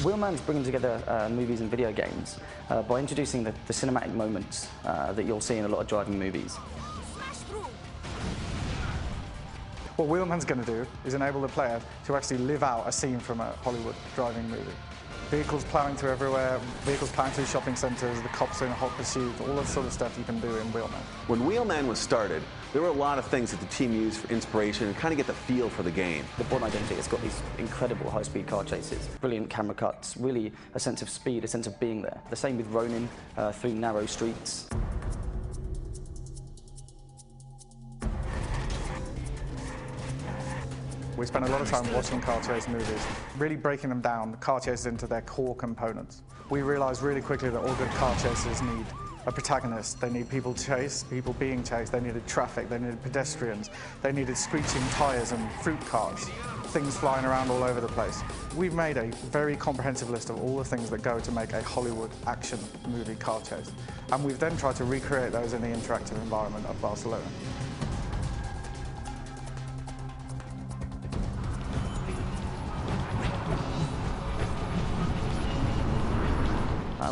Wheelman's bringing together movies and video games by introducing the cinematic moments that you'll see in a lot of driving movies. What Wheelman's going to do is enable the player to actually live out a scene from a Hollywood driving movie. Vehicles ploughing through everywhere, vehicles ploughing through shopping centres, the cops in a hot pursuit, all that sort of stuff you can do in Wheelman. When Wheelman was started, there were a lot of things that the team used for inspiration and kind of get the feel for the game. The Bourne Identity has got these incredible high-speed car chases, brilliant camera cuts, really a sense of speed, a sense of being there. The same with Ronin through narrow streets. We spend a lot of time watching car chase movies, really breaking them down, car chases into their core components. We realised really quickly that all good car chases need a protagonist. They need people to chase, people being chased. They needed traffic, they needed pedestrians, they needed screeching tyres and fruit carts, things flying around all over the place. We've made a very comprehensive list of all the things that go to make a Hollywood action movie car chase. And we've then tried to recreate those in the interactive environment of Barcelona.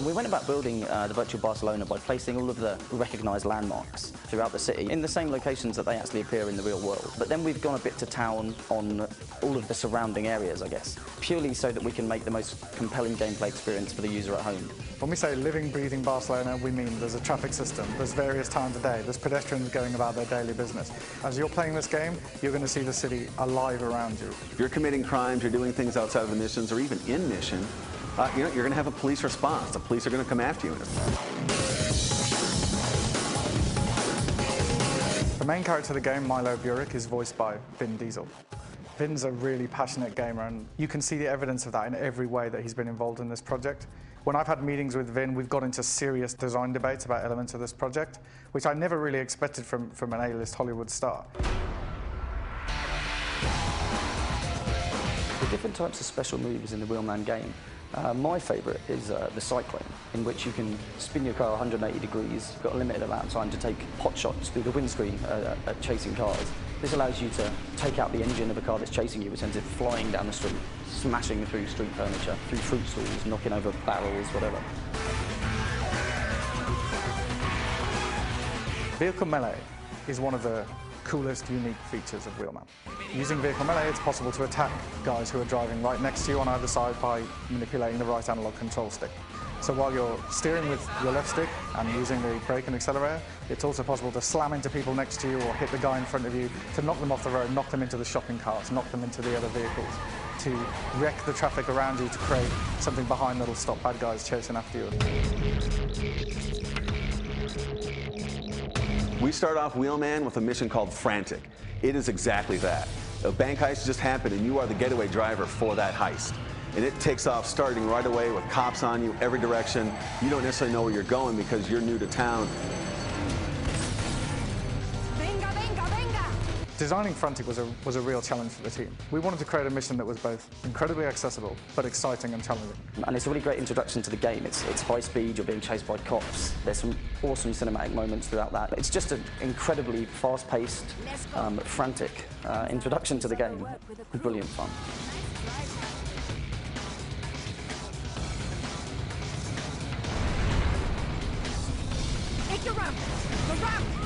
We went about building the virtual Barcelona by placing all of the recognised landmarks throughout the city in the same locations that they actually appear in the real world. But then we've gone a bit to town on all of the surrounding areas, I guess, purely so that we can make the most compelling gameplay experience for the user at home. When we say living, breathing Barcelona, we mean there's a traffic system, there's various times of day, there's pedestrians going about their daily business. As you're playing this game, you're going to see the city alive around you. If you're committing crimes, you're doing things outside of the missions or even in mission, you're going to have a police response. The police are going to come after you. The main character of the game, Milo Burek, is voiced by Vin Diesel. Vin's a really passionate gamer, and you can see the evidence of that in every way that he's been involved in this project. When I've had meetings with Vin, we've got into serious design debates about elements of this project, which I never really expected from an A-list Hollywood star. The different types of special moves in the Wheelman game. My favourite is the Cyclone, in which you can spin your car 180 degrees. You've got a limited amount of time to take pot shots through the windscreen at chasing cars. This allows you to take out the engine of a car that's chasing you, which sends it flying down the street, smashing through street furniture, through fruit stalls, knocking over barrels, whatever. Vehicle melee is one of the coolest, unique features of Wheelman. Using vehicle melee, it's possible to attack guys who are driving right next to you on either side by manipulating the right analog control stick. So while you're steering with your left stick and using the brake and accelerator, it's also possible to slam into people next to you or hit the guy in front of you, to knock them off the road, knock them into the shopping carts, knock them into the other vehicles, to wreck the traffic around you, to create something behind that'll stop bad guys chasing after you. We start off Wheelman with a mission called FRANTIC. It is exactly that. A bank heist just happened and you are the getaway driver for that heist. And it takes off starting right away with cops on you every direction. You don't necessarily know where you're going because you're new to town. Designing FRANTIC was a real challenge for the team. We wanted to create a mission that was both incredibly accessible, but exciting and challenging. And it's a really great introduction to the game. It's high speed, you're being chased by cops. There's some awesome cinematic moments throughout that. It's just an incredibly fast-paced, frantic introduction to the game. Brilliant fun. Take the ramp! The ramp!